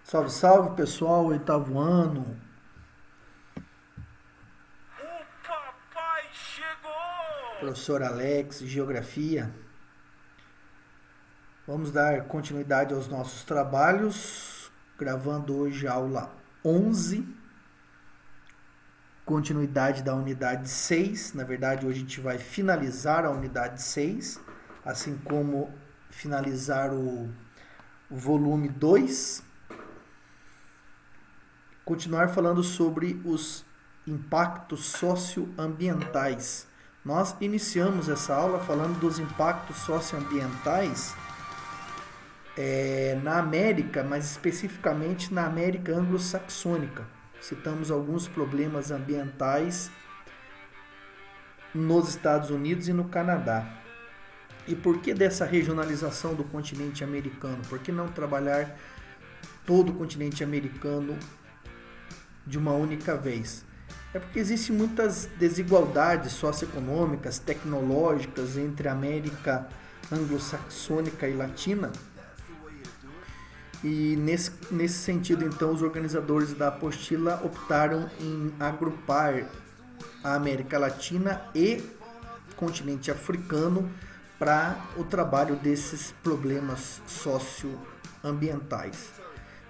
Salve, salve pessoal, oitavo ano, O papai chegou! professor Alex, Geografia. Vamos dar continuidade aos nossos trabalhos, gravando hoje a aula 11, continuidade da unidade 6. Na verdade, hoje a gente vai finalizar a unidade 6, assim como finalizar o volume 2. Continuar falando sobre os impactos socioambientais. Nós iniciamos essa aula falando dos impactos socioambientais na América, mas especificamente na América anglo-saxônica. Citamos alguns problemas ambientais nos Estados Unidos e no Canadá. E por que dessa regionalização do continente americano? Por que não trabalhar todo o continente americano de uma única vez? É porque existem muitas desigualdades socioeconômicas, tecnológicas entre a América anglo-saxônica e latina. E nesse sentido, então, os organizadores da apostila optaram em agrupar a América Latina e continente africano para o trabalho desses problemas socioambientais.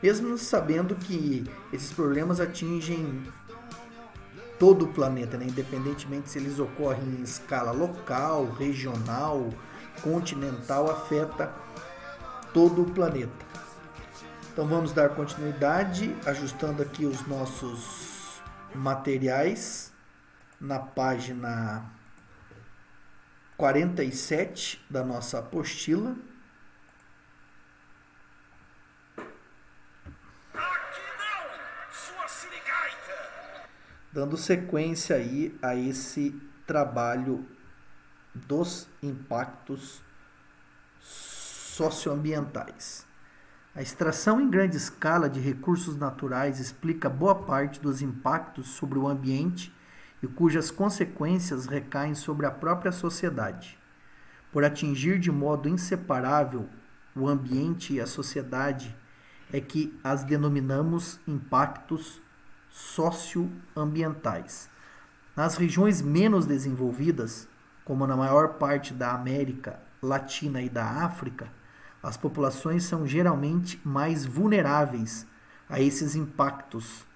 Mesmo sabendo que esses problemas atingem todo o planeta, né? Independentemente se eles ocorrem em escala local, regional, continental, afeta todo o planeta. Então vamos dar continuidade, ajustando aqui os nossos materiais na página 47 da nossa apostila. Dando sequência aí a esse trabalho dos impactos socioambientais. A extração em grande escala de recursos naturais explica boa parte dos impactos sobre o ambiente e cujas consequências recaem sobre a própria sociedade. Por atingir de modo inseparável o ambiente e a sociedade, é que as denominamos impactos socioambientais. Nas regiões menos desenvolvidas, como na maior parte da América Latina e da África, as populações são geralmente mais vulneráveis a esses impactos,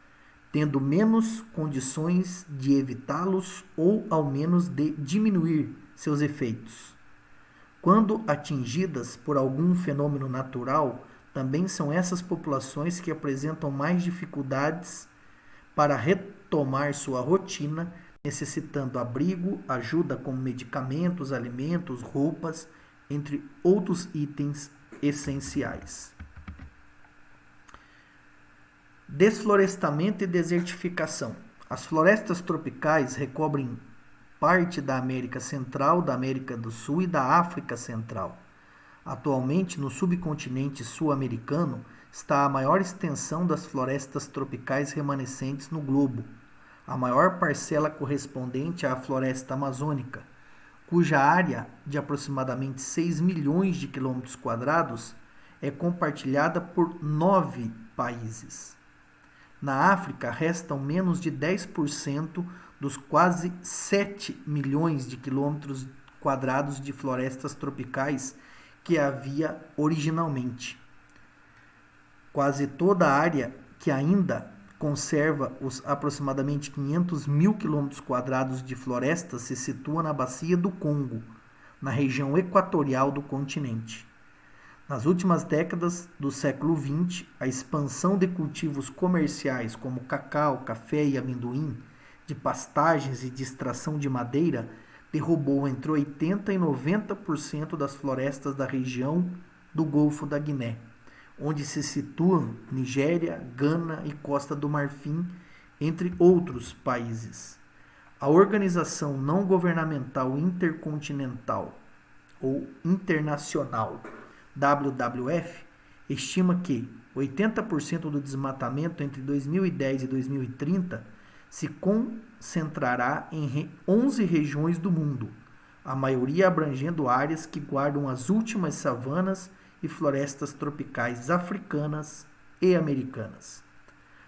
tendo menos condições de evitá-los ou ao menos de diminuir seus efeitos. Quando atingidas por algum fenômeno natural, também são essas populações que apresentam mais dificuldades para retomar sua rotina, necessitando abrigo, ajuda como medicamentos, alimentos, roupas, entre outros itens essenciais. Desflorestamento e desertificação. As florestas tropicais recobrem parte da América Central, da América do Sul e da África Central. Atualmente, no subcontinente sul-americano, está a maior extensão das florestas tropicais remanescentes no globo, a maior parcela correspondente à floresta amazônica, cuja área de aproximadamente 6 milhões de quilômetros quadrados é compartilhada por 9 países. Na África, restam menos de 10% dos quase 7 milhões de quilômetros quadrados de florestas tropicais que havia originalmente. Quase toda a área que ainda conserva os aproximadamente 500 mil quilômetros quadrados de floresta se situa na bacia do Congo, na região equatorial do continente. Nas últimas décadas do século XX, a expansão de cultivos comerciais como cacau, café e amendoim, de pastagens e de extração de madeira, derrubou entre 80% e 90% das florestas da região do Golfo da Guiné, onde se situam Nigéria, Gana e Costa do Marfim, entre outros países. A Organização Não Governamental Intercontinental, ou Internacional, WWF, estima que 80% do desmatamento entre 2010 e 2030 se concentrará em 11 regiões do mundo, a maioria abrangendo áreas que guardam as últimas savanas e florestas tropicais africanas e americanas.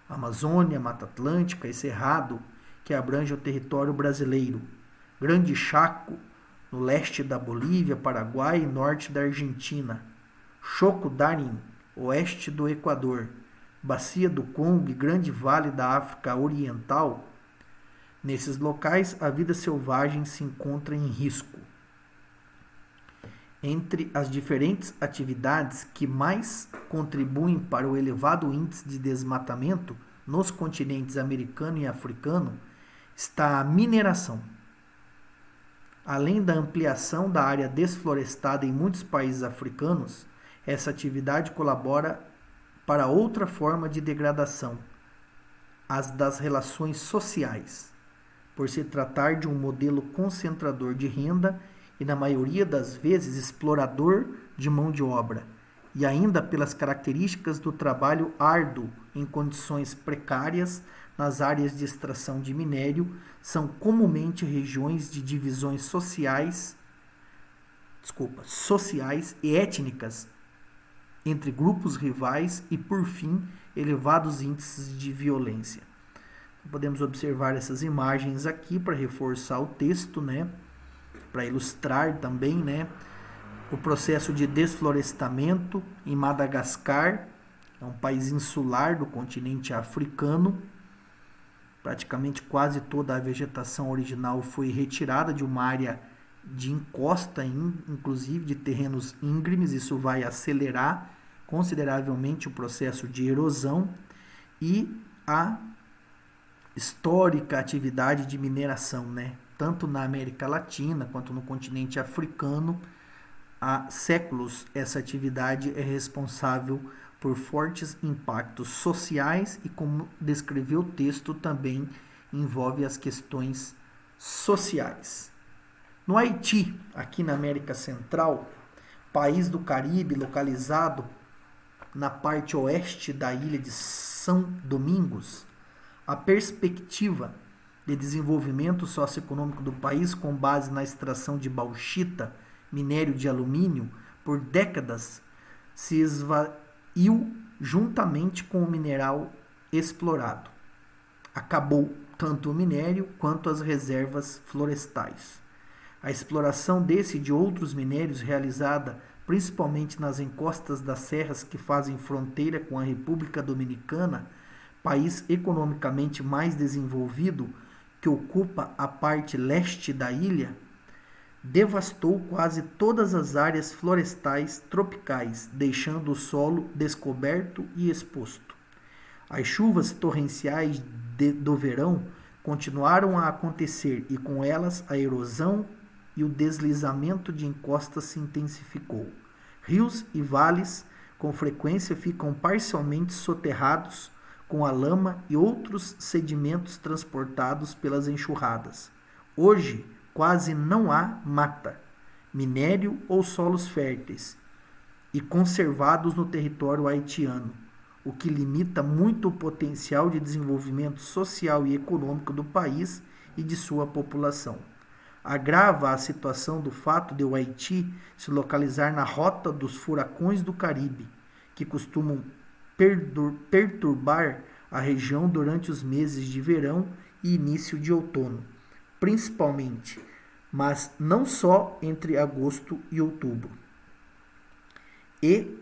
Amazônia, Mata Atlântica e Cerrado, que abrange o território brasileiro. Grande Chaco, no leste da Bolívia, Paraguai e norte da Argentina. Choco Darin, oeste do Equador. Bacia do Congo e Grande Vale da África Oriental. Nesses locais, a vida selvagem se encontra em risco. Entre as diferentes atividades que mais contribuem para o elevado índice de desmatamento nos continentes americano e africano está a mineração. Além da ampliação da área desflorestada em muitos países africanos, essa atividade colabora para outra forma de degradação, as das relações sociais, por se tratar de um modelo concentrador de renda e, na maioria das vezes, explorador de mão de obra, e ainda pelas características do trabalho árduo em condições precárias nas áreas de extração de minério, são comumente regiões de divisões sociais e étnicas entre grupos rivais e, por fim, elevados índices de violência. Podemos observar essas imagens aqui para reforçar o texto, para ilustrar também, o processo de desflorestamento em Madagascar, é um país insular do continente africano. Praticamente quase toda a vegetação original foi retirada de uma área de encosta, inclusive de terrenos íngremes. Isso vai acelerar consideravelmente o processo de erosão e a histórica atividade de mineração, tanto na América Latina quanto no continente africano. Há séculos essa atividade é responsável por fortes impactos sociais e, como descreveu o texto, também envolve as questões sociais. No Haiti, aqui na América Central, país do Caribe localizado na parte oeste da ilha de São Domingos, a perspectiva de desenvolvimento socioeconômico do país com base na extração de bauxita, minério de alumínio, por décadas se esvaiu juntamente com o mineral explorado. Acabou tanto o minério quanto as reservas florestais. A exploração desse e de outros minérios realizada principalmente nas encostas das serras que fazem fronteira com a República Dominicana, país economicamente mais desenvolvido que ocupa a parte leste da ilha, devastou quase todas as áreas florestais tropicais, deixando o solo descoberto e exposto. As chuvas torrenciais do verão continuaram a acontecer e com elas a erosão e o deslizamento de encostas se intensificou. Rios e vales com frequência ficam parcialmente soterrados com a lama e outros sedimentos transportados pelas enxurradas. Hoje, quase não há mata, minério ou solos férteis e conservados no território haitiano, o que limita muito o potencial de desenvolvimento social e econômico do país e de sua população. Agrava a situação do fato de o Haiti se localizar na rota dos furacões do Caribe, que costumam perturbar a região durante os meses de verão e início de outono, principalmente, mas não só entre agosto e outubro, e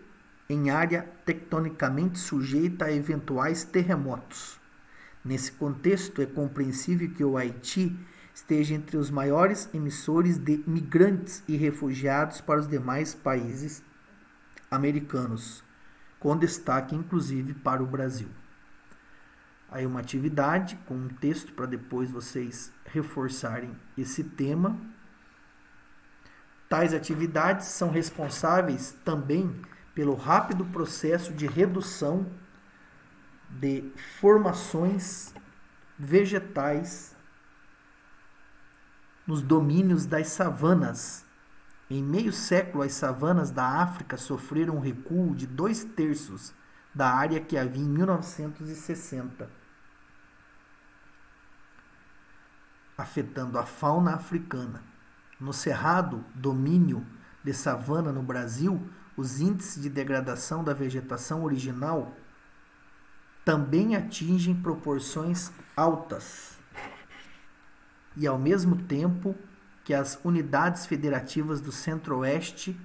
em área tectonicamente sujeita a eventuais terremotos. Nesse contexto, é compreensível que o Haiti esteja entre os maiores emissores de migrantes e refugiados para os demais países americanos, com destaque inclusive para o Brasil. Aí uma atividade com um texto para depois vocês reforçarem esse tema. Tais atividades são responsáveis também pelo rápido processo de redução de formações vegetais nos domínios das savanas. Em meio século, as savanas da África sofreram um recuo de 2/3 da área que havia em 1960, afetando a fauna africana. No cerrado domínio de savana no Brasil, os índices de degradação da vegetação original também atingem proporções altas e, ao mesmo tempo que as unidades federativas do Centro-Oeste,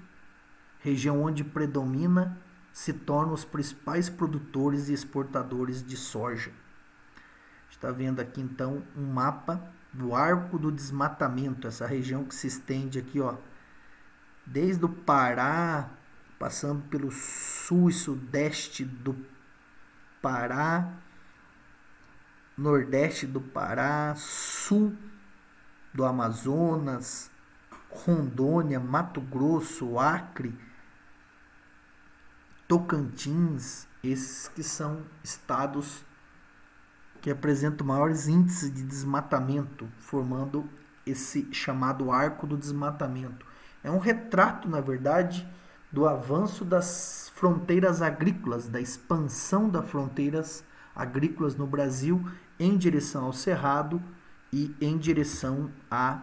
região onde predomina, se tornam os principais produtores e exportadores de soja. Está vendo aqui então um mapa do Arco do Desmatamento, essa região que se estende aqui, ó, desde o Pará, passando pelo sul e sudeste do Pará, nordeste do Pará, sul do Amazonas, Rondônia, Mato Grosso, Acre, Tocantins, esses que são estados que apresentam maiores índices de desmatamento, formando esse chamado Arco do Desmatamento. É um retrato, na verdade, do avanço das fronteiras agrícolas, da expansão das fronteiras agrícolas no Brasil em direção ao Cerrado e em direção à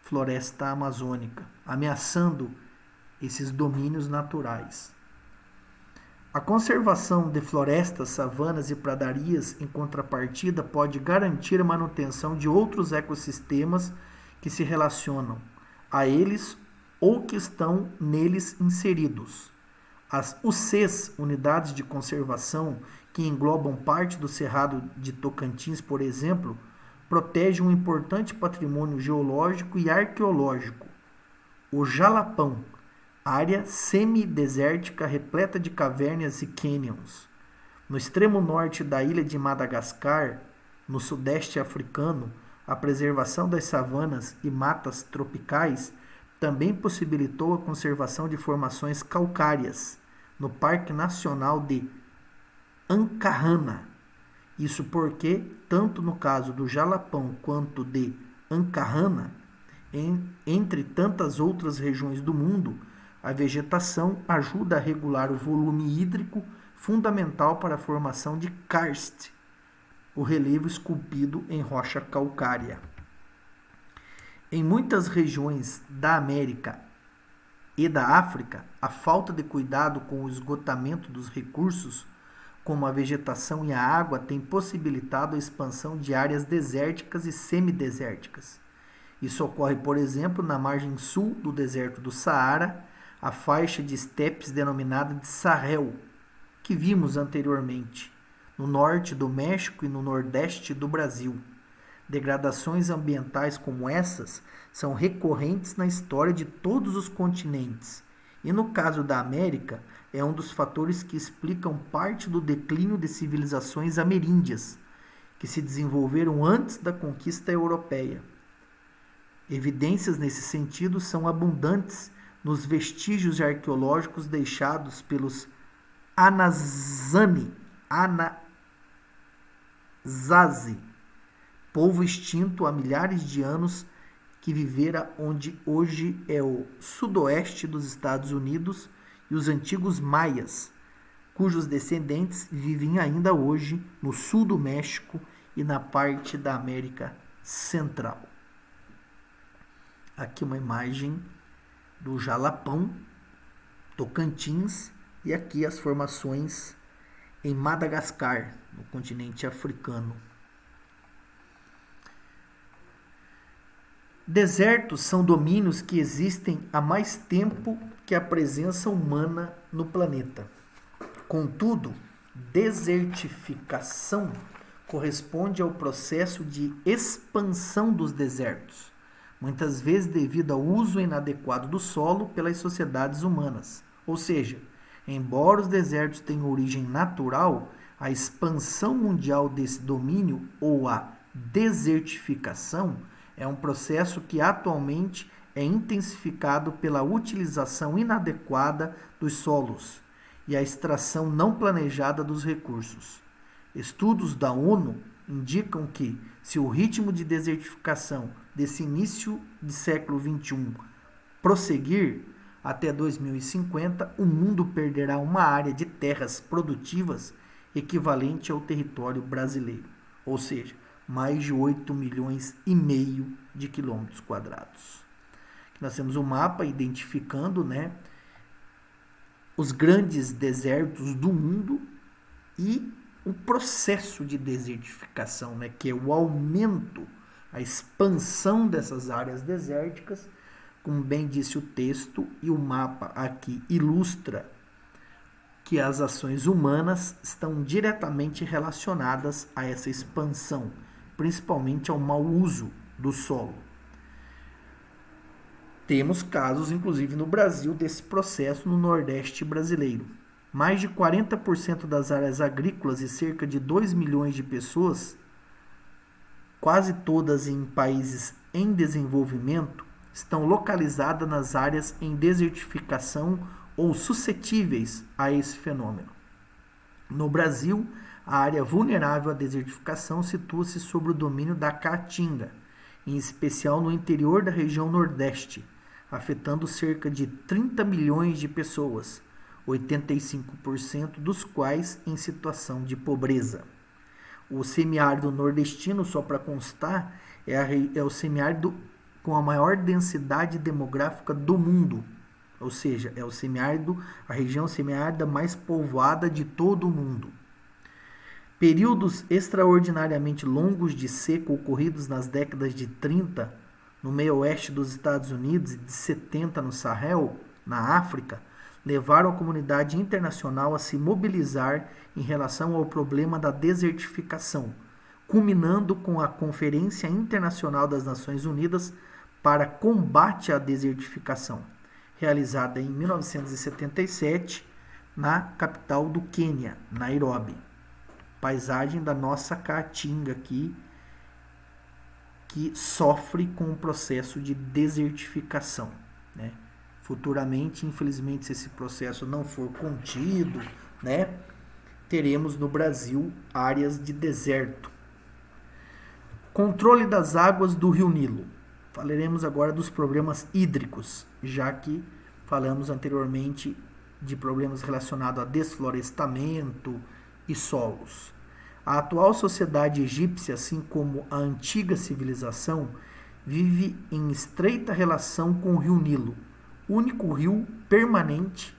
floresta amazônica, ameaçando esses domínios naturais. A conservação de florestas, savanas e pradarias, em contrapartida, pode garantir a manutenção de outros ecossistemas que se relacionam a eles ou que estão neles inseridos. As UCs, Unidades de Conservação, que englobam parte do Cerrado de Tocantins, por exemplo, protegem um importante patrimônio geológico e arqueológico, o Jalapão, área semidesértica repleta de cavernas e cânions. No extremo norte da ilha de Madagascar, no sudeste africano, a preservação das savanas e matas tropicais também possibilitou a conservação de formações calcárias no Parque Nacional de Ancarana. Isso porque, tanto no caso do Jalapão quanto de Ancarana, entre tantas outras regiões do mundo, a vegetação ajuda a regular o volume hídrico fundamental para a formação de karst, o relevo esculpido em rocha calcária. Em muitas regiões da América e da África, a falta de cuidado com o esgotamento dos recursos, como a vegetação e a água, tem possibilitado a expansão de áreas desérticas e semidesérticas. Isso ocorre, por exemplo, na margem sul do deserto do Saara, a faixa de estepes denominada de Sahel, que vimos anteriormente, no norte do México e no nordeste do Brasil. Degradações ambientais como essas são recorrentes na história de todos os continentes, e no caso da América, é um dos fatores que explicam parte do declínio de civilizações ameríndias, que se desenvolveram antes da conquista europeia. Evidências nesse sentido são abundantes nos vestígios arqueológicos deixados pelos Anasazi, povo extinto há milhares de anos que vivera onde hoje é o sudoeste dos Estados Unidos, e os antigos maias, cujos descendentes vivem ainda hoje no sul do México e na parte da América Central. Aqui uma imagem do Jalapão, Tocantins, e aqui as formações em Madagascar, no continente africano. Desertos são domínios que existem há mais tempo que a presença humana no planeta. Contudo, desertificação corresponde ao processo de expansão dos desertos, muitas vezes devido ao uso inadequado do solo pelas sociedades humanas. Ou seja, embora os desertos tenham origem natural, a expansão mundial desse domínio, ou a desertificação, é um processo que atualmente é intensificado pela utilização inadequada dos solos e a extração não planejada dos recursos. Estudos da ONU indicam que, se o ritmo de desertificação desse início de século XXI prosseguir, até 2050, o mundo perderá uma área de terras produtivas equivalente ao território brasileiro, ou seja, mais de 8,5 milhões de quilômetros quadrados. Aqui nós temos um mapa identificando, os grandes desertos do mundo e o processo de desertificação, né, que é o aumento, a expansão dessas áreas desérticas, como bem disse o texto, e o mapa aqui ilustra que as ações humanas estão diretamente relacionadas a essa expansão, principalmente ao mau uso do solo. Temos casos, inclusive no Brasil, desse processo no Nordeste brasileiro. Mais de 40% das áreas agrícolas e cerca de 2 milhões de pessoas, quase todas em países em desenvolvimento, estão localizadas nas áreas em desertificação ou suscetíveis a esse fenômeno. No Brasil, a área vulnerável à desertificação situa-se sob o domínio da Caatinga, em especial no interior da região Nordeste, afetando cerca de 30 milhões de pessoas, 85% dos quais em situação de pobreza. O semiárido nordestino, só para constar, é o semiárido com a maior densidade demográfica do mundo, ou seja, é a região semiárida mais povoada de todo o mundo. Períodos extraordinariamente longos de seca ocorridos nas décadas de 30 no meio oeste dos Estados Unidos e de 70 no Sahel, na África, levaram a comunidade internacional a se mobilizar em relação ao problema da desertificação, culminando com a Conferência Internacional das Nações Unidas para Combate à Desertificação, realizada em 1977 na capital do Quênia, Nairobi. Paisagem da nossa Caatinga aqui, que sofre com o processo de desertificação, né? Futuramente, infelizmente, se esse processo não for contido, né, teremos no Brasil áreas de deserto. Controle das águas do Rio Nilo. Falaremos agora dos problemas hídricos, já que falamos anteriormente de problemas relacionados a desflorestamento e solos. A atual sociedade egípcia, assim como a antiga civilização, vive em estreita relação com o Rio Nilo, único rio permanente,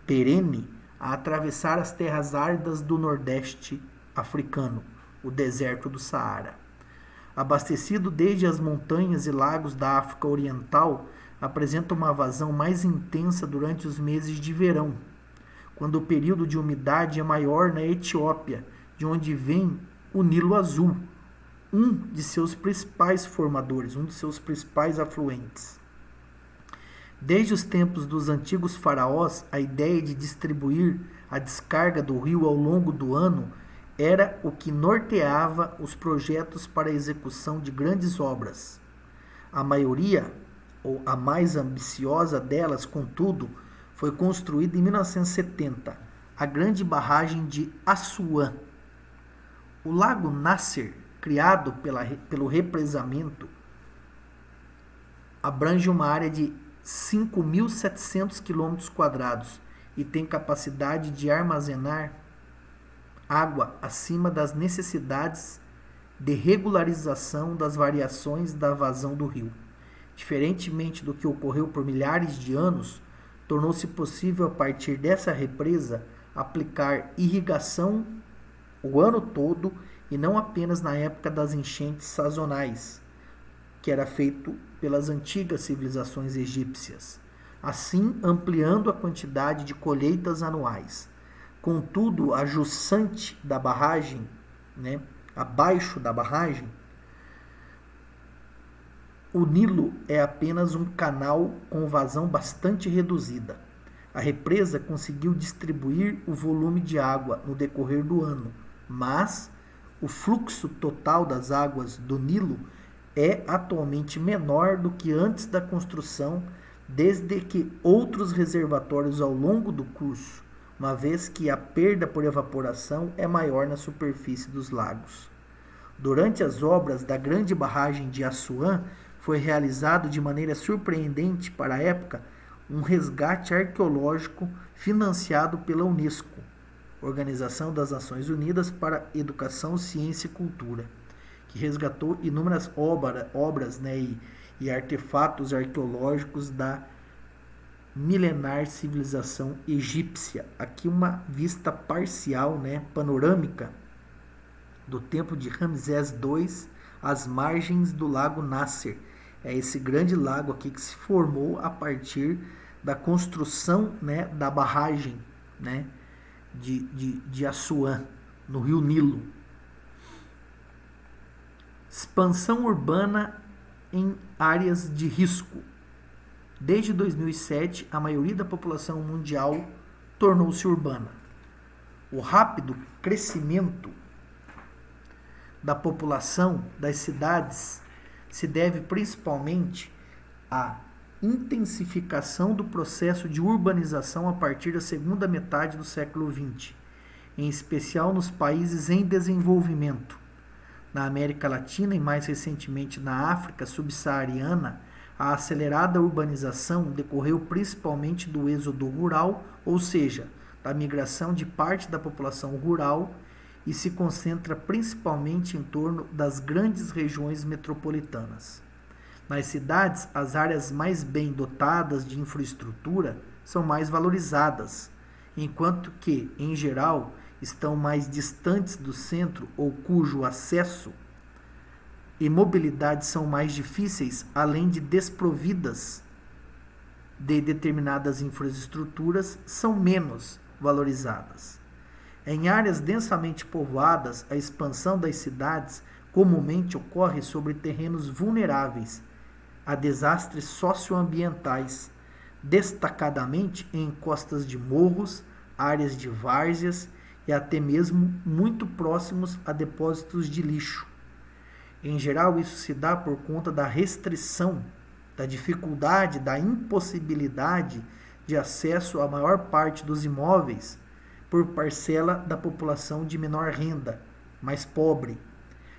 perene, a atravessar as terras áridas do Nordeste africano, o deserto do Saara. Abastecido desde as montanhas e lagos da África Oriental, apresenta uma vazão mais intensa durante os meses de verão, quando o período de umidade é maior na Etiópia, de onde vem o Nilo Azul, um de seus principais formadores, um de seus principais afluentes. Desde os tempos dos antigos faraós, a ideia de distribuir a descarga do rio ao longo do ano era o que norteava os projetos para a execução de grandes obras. A maioria, ou a mais ambiciosa delas, contudo, foi construída em 1970, a grande barragem de Assuã. O lago Nasser, criado pelo represamento, abrange uma área de 5.700 km² e tem capacidade de armazenar água acima das necessidades de regularização das variações da vazão do rio. Diferentemente do que ocorreu por milhares de anos, tornou-se possível, a partir dessa represa, aplicar irrigação o ano todo e não apenas na época das enchentes sazonais, que era feito pelas antigas civilizações egípcias, assim ampliando a quantidade de colheitas anuais. Contudo, a jussante da barragem, né, abaixo da barragem, o Nilo é apenas um canal com vazão bastante reduzida. A represa conseguiu distribuir o volume de água no decorrer do ano, mas o fluxo total das águas do Nilo é atualmente menor do que antes da construção, desde que outros reservatórios ao longo do curso, uma vez que a perda por evaporação é maior na superfície dos lagos. Durante as obras da grande barragem de Assuã, foi realizado de maneira surpreendente para a época um resgate arqueológico financiado pela Unesco, Organização das Nações Unidas para Educação, Ciência e Cultura, que resgatou inúmeras obras, né, e artefatos arqueológicos da milenar civilização egípcia. Aqui uma vista parcial, né, panorâmica do templo de Ramsés II às margens do lago Nasser. É esse grande lago aqui que se formou a partir da construção, né, da barragem, né, de Assuã, no rio Nilo. Expansão urbana em áreas de risco. Desde 2007, a maioria da população mundial tornou-se urbana. O rápido crescimento da população das cidades se deve principalmente à intensificação do processo de urbanização a partir da segunda metade do século XX, em especial nos países em desenvolvimento. Na América Latina e mais recentemente na África subsaariana, a acelerada urbanização decorreu principalmente do êxodo rural, ou seja, da migração de parte da população rural, e se concentra principalmente em torno das grandes regiões metropolitanas. Nas cidades, as áreas mais bem dotadas de infraestrutura são mais valorizadas, enquanto que, em geral, estão mais distantes do centro ou cujo acesso e mobilidade são mais difíceis, além de desprovidas de determinadas infraestruturas, são menos valorizadas. Em áreas densamente povoadas, a expansão das cidades comumente ocorre sobre terrenos vulneráveis a desastres socioambientais, destacadamente em encostas de morros, áreas de várzeas e até mesmo muito próximos a depósitos de lixo. Em geral, isso se dá por conta da restrição, da dificuldade, da impossibilidade de acesso à maior parte dos imóveis por parcela da população de menor renda, mais pobre.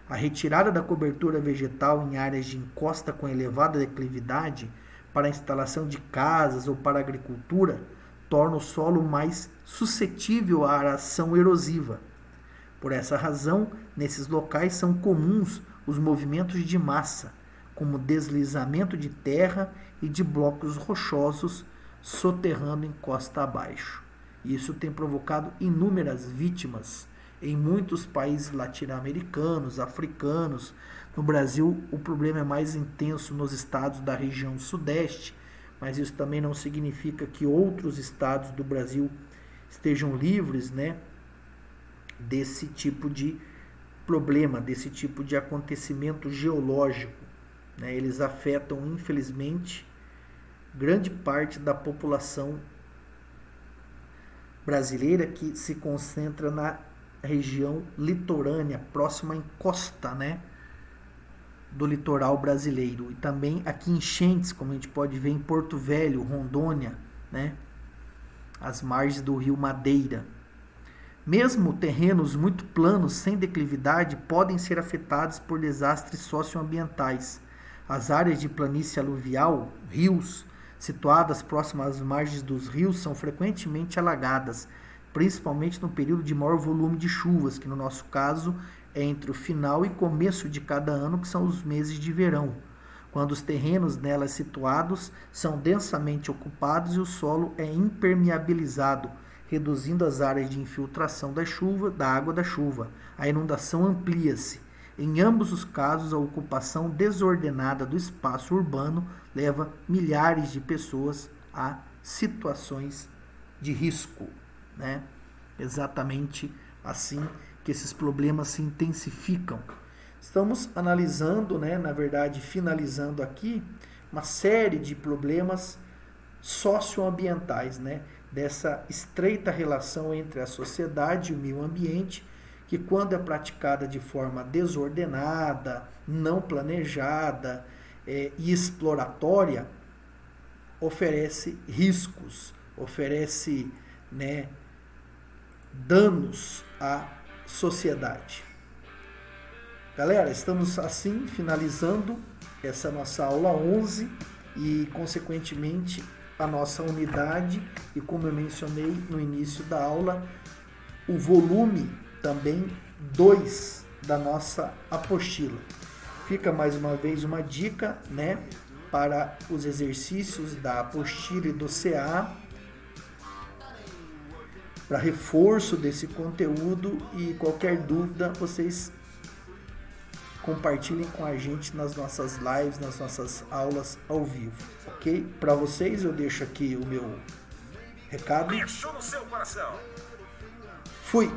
A retirada da cobertura vegetal em áreas de encosta com elevada declividade para a instalação de casas ou para a agricultura torna o solo mais suscetível à ação erosiva. Por essa razão, nesses locais são comuns os movimentos de massa, como deslizamento de terra e de blocos rochosos soterrando encosta abaixo. Isso tem provocado inúmeras vítimas em muitos países latino-americanos, africanos. No Brasil, o problema é mais intenso nos estados da região sudeste, mas isso também não significa que outros estados do Brasil estejam livres, né, desse tipo de problema, desse tipo de acontecimento geológico, né? Eles afetam, infelizmente, grande parte da população brasileira que se concentra na região litorânea, próxima à encosta, né, do litoral brasileiro. E também aqui enchentes, como a gente pode ver em Porto Velho, Rondônia, né, às margens do rio Madeira. Mesmo terrenos muito planos, sem declividade, podem ser afetados por desastres socioambientais. As áreas de planície aluvial, rios, situadas próximas às margens dos rios, são frequentemente alagadas, principalmente no período de maior volume de chuvas, que no nosso caso é entre o final e começo de cada ano, que são os meses de verão, quando os terrenos nelas situados são densamente ocupados e o solo é impermeabilizado, reduzindo as áreas de infiltração da água da chuva. A inundação amplia-se. Em ambos os casos, a ocupação desordenada do espaço urbano leva milhares de pessoas a situações de risco, né? Exatamente assim que esses problemas se intensificam. Estamos analisando, né, na verdade, finalizando aqui, uma série de problemas socioambientais, né, dessa estreita relação entre a sociedade e o meio ambiente, que quando é praticada de forma desordenada, não planejada e exploratória, oferece riscos, oferece, né, danos à sociedade. Galera, estamos assim finalizando essa nossa aula 11 e, consequentemente, a nossa unidade e, como eu mencionei no início da aula, o volume também 2 da nossa apostila. Fica mais uma vez uma dica, né, para os exercícios da apostila e do CA, para reforço desse conteúdo, e qualquer dúvida vocês compartilhem com a gente nas nossas lives, nas nossas aulas ao vivo, ok? Para vocês eu deixo aqui o meu recado. Beijo no seu coração. Fui!